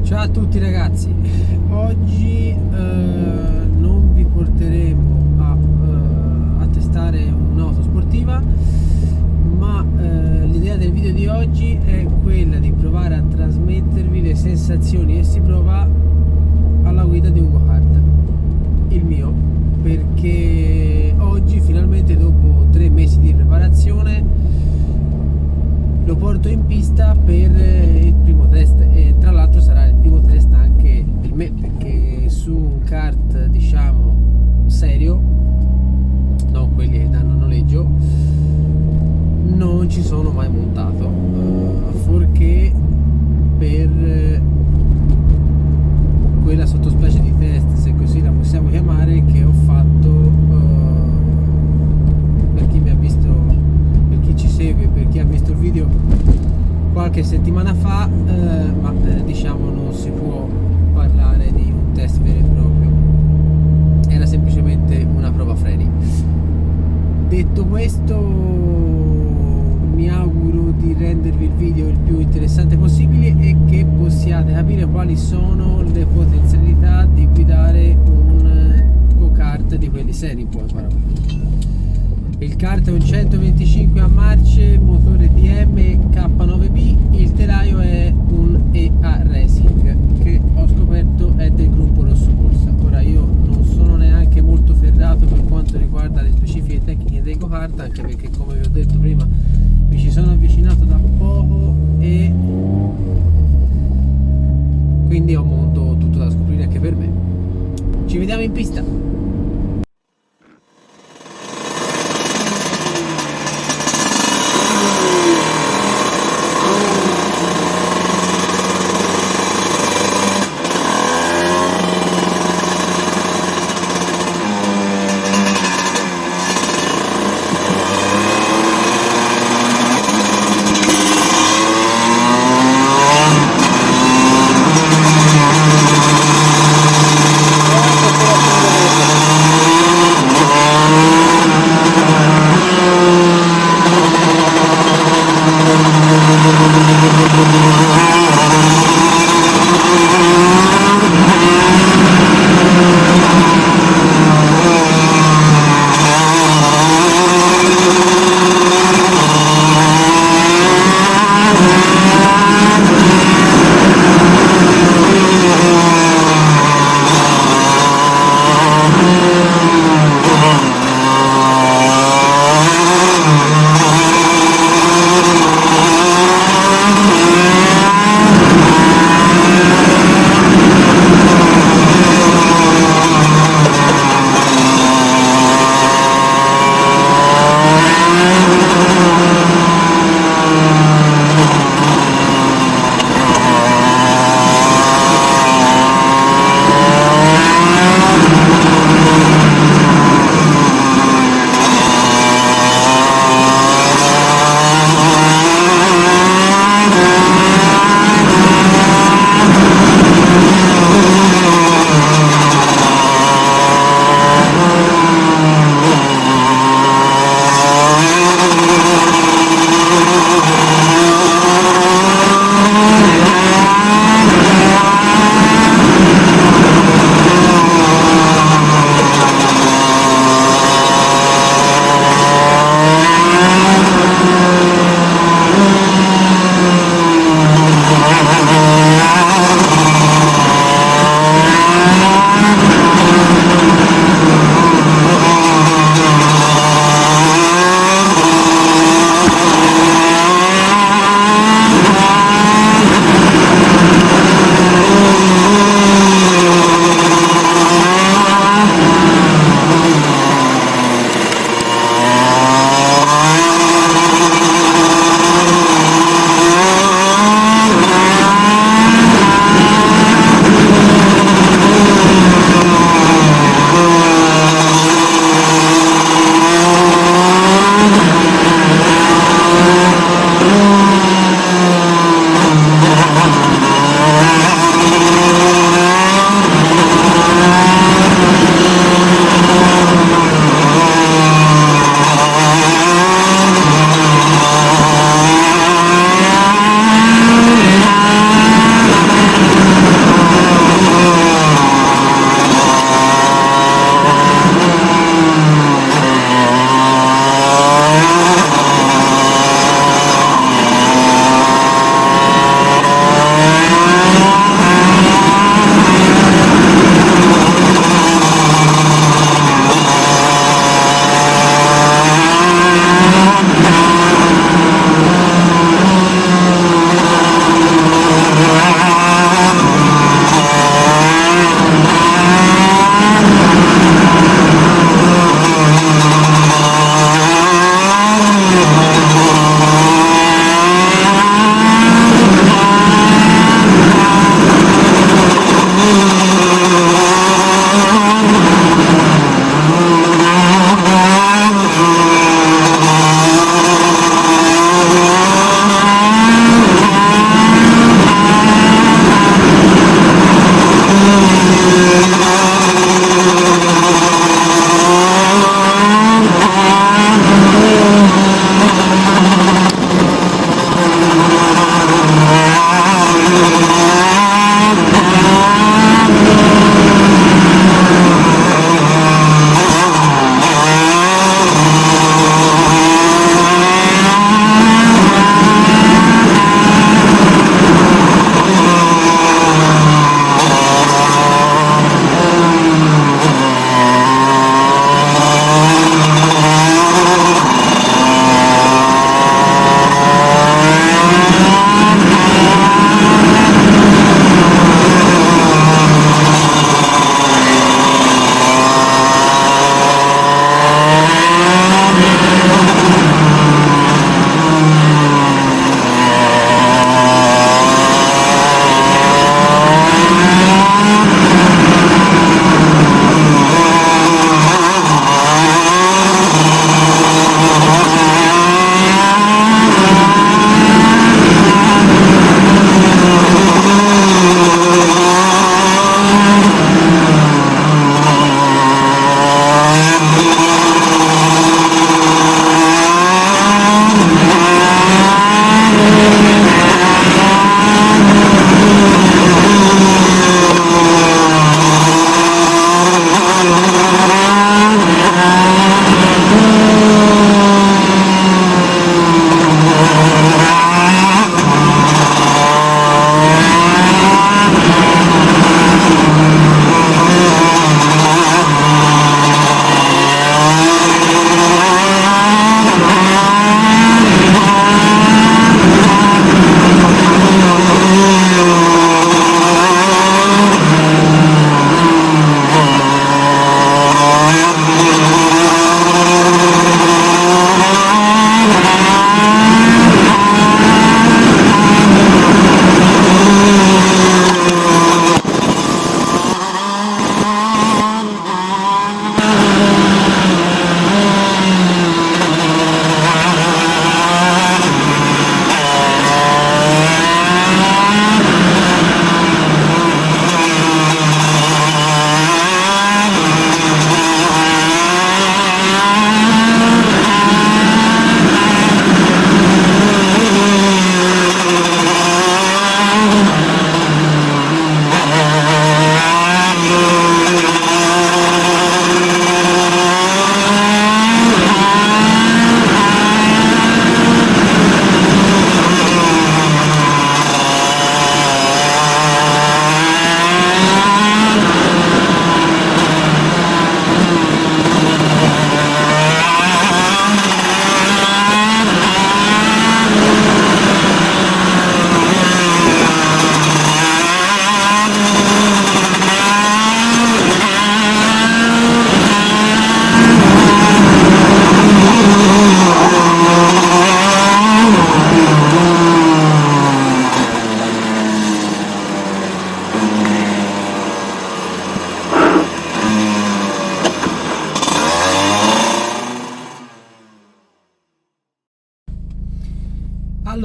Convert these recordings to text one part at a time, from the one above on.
Ciao a tutti ragazzi, oggi non vi porteremo a testare un'auto sportiva, ma l'idea del video di oggi è quella di provare a trasmettervi le sensazioni che si prova alla guida di un go-kart, il mio, perché oggi finalmente dopo 3 mesi di preparazione lo porto in pista per il primo test, e tra l'altro sarà il primo test anche per me, perché su un kart diciamo serio, non quelli che danno noleggio, non ci sono mai montato, fuorché per quella sottospecie di test, se così la possiamo chiamare, che ho fatto per chi mi ha visto, per chi ci segue, per chi ha visto il video qualche settimana fa, ma diciamo non si può parlare di un test vero e proprio, era semplicemente una prova freni. Detto questo, mi auguro di rendervi il video il più interessante possibile e che possiate capire quali sono le potenzialità di guidare un go-kart di quelli seri, in poche parole. Il kart è un 125 a marce, motore DM K9B, il telaio è un EA Racing, che ho scoperto è del gruppo Rosso Corsa. Ora io non sono neanche molto ferrato per quanto riguarda le specifiche tecniche dei go-kart, anche perché, come vi ho detto prima, mi ci sono avvicinato da poco e quindi è un mondo tutto da scoprire anche per me. Ci vediamo in pista!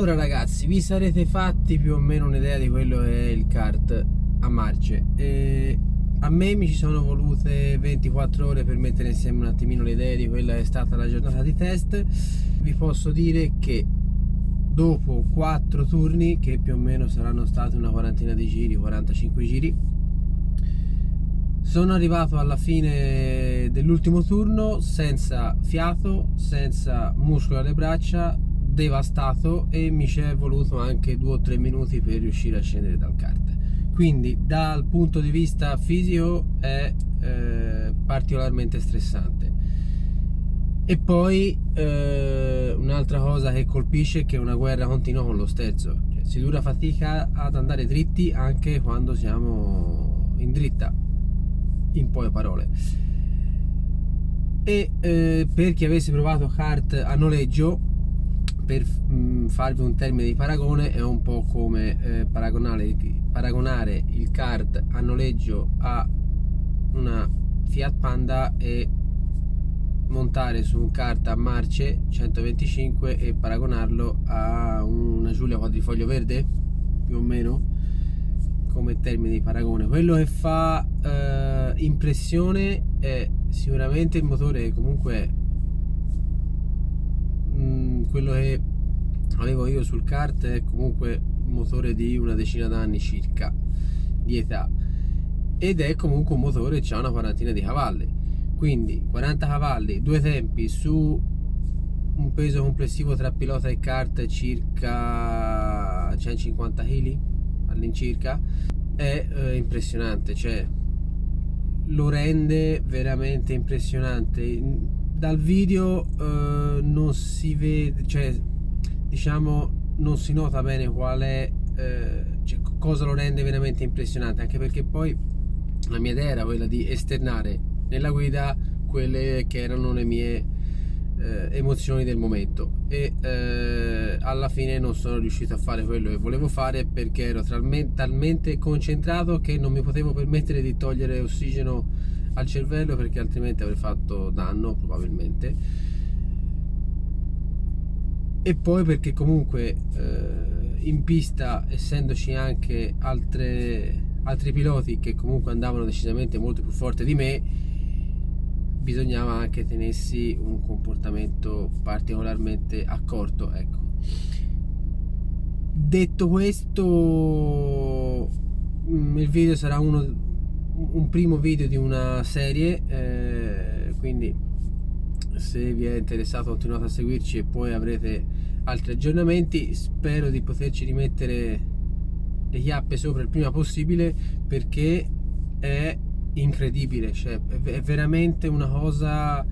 Allora ragazzi, vi sarete fatti più o meno un'idea di quello che è il kart a marce. A me mi ci sono volute 24 ore per mettere insieme un attimino le idee di quella che è stata la giornata di test. Vi posso dire che dopo 4 turni, che più o meno saranno stati una quarantina di giri, 45 giri, sono arrivato alla fine dell'ultimo turno senza fiato, senza muscolo alle braccia, devastato, e mi ci è voluto anche 2 o 3 minuti per riuscire a scendere dal kart. Quindi dal punto di vista fisico è particolarmente stressante. E poi un'altra cosa che colpisce è che è una guerra continua con lo sterzo, cioè, si dura fatica ad andare dritti anche quando siamo in dritta, in poche parole. E per chi avesse provato kart a noleggio, per farvi un termine di paragone, è un po' come paragonare il kart a noleggio a una Fiat Panda e montare su un kart a marce 125 e paragonarlo a una Giulia quadrifoglio verde, più o meno come termine di paragone. Quello che fa impressione è sicuramente il motore, che comunque quello che avevo io sul kart è comunque un motore di una decina d'anni circa di età, ed è comunque un motore che ha una quarantina di cavalli, quindi 40 cavalli, 2 tempi su un peso complessivo tra pilota e kart circa 150 kg all'incirca. È impressionante, cioè lo rende veramente impressionante. Dal video non si vede, cioè diciamo non si nota bene qual è, cioè, cosa lo rende veramente impressionante, anche perché poi la mia idea era quella di esternare nella guida quelle che erano le mie emozioni del momento, e alla fine non sono riuscito a fare quello che volevo fare, perché ero talmente concentrato che non mi potevo permettere di togliere ossigeno al cervello, perché altrimenti avrei fatto danno probabilmente. E poi perché comunque in pista, essendoci anche altri piloti che comunque andavano decisamente molto più forte di me, bisognava anche tenersi un comportamento particolarmente accorto, ecco. Detto questo, il video sarà un primo video di una serie, quindi se vi è interessato continuate a seguirci e poi avrete altri aggiornamenti. Spero di poterci rimettere le chiappe sopra il prima possibile, perché è incredibile, cioè è veramente una cosa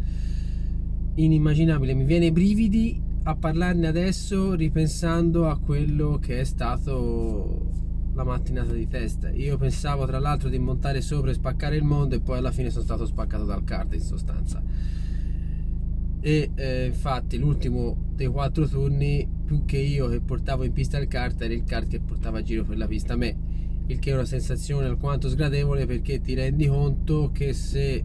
inimmaginabile. Mi viene i brividi a parlarne adesso, ripensando a quello che è stato la mattinata di test. Io pensavo tra l'altro di montare sopra e spaccare il mondo, e poi alla fine sono stato spaccato dal kart in sostanza. E infatti l'ultimo dei 4 turni, più che io che portavo in pista il kart, era il kart che portava a giro per la pista a me, il che è una sensazione alquanto sgradevole, perché ti rendi conto che se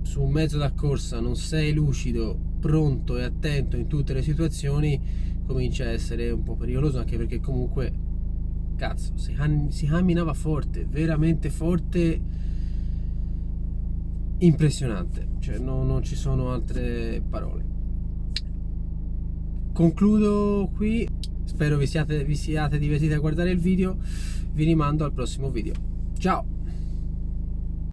su un mezzo da corsa non sei lucido, pronto e attento in tutte le situazioni, comincia a essere un po' pericoloso, anche perché comunque cazzo, si camminava forte, veramente forte, impressionante, cioè non ci sono altre parole. Concludo qui, spero vi siate divertiti a guardare il video, vi rimando al prossimo video, ciao!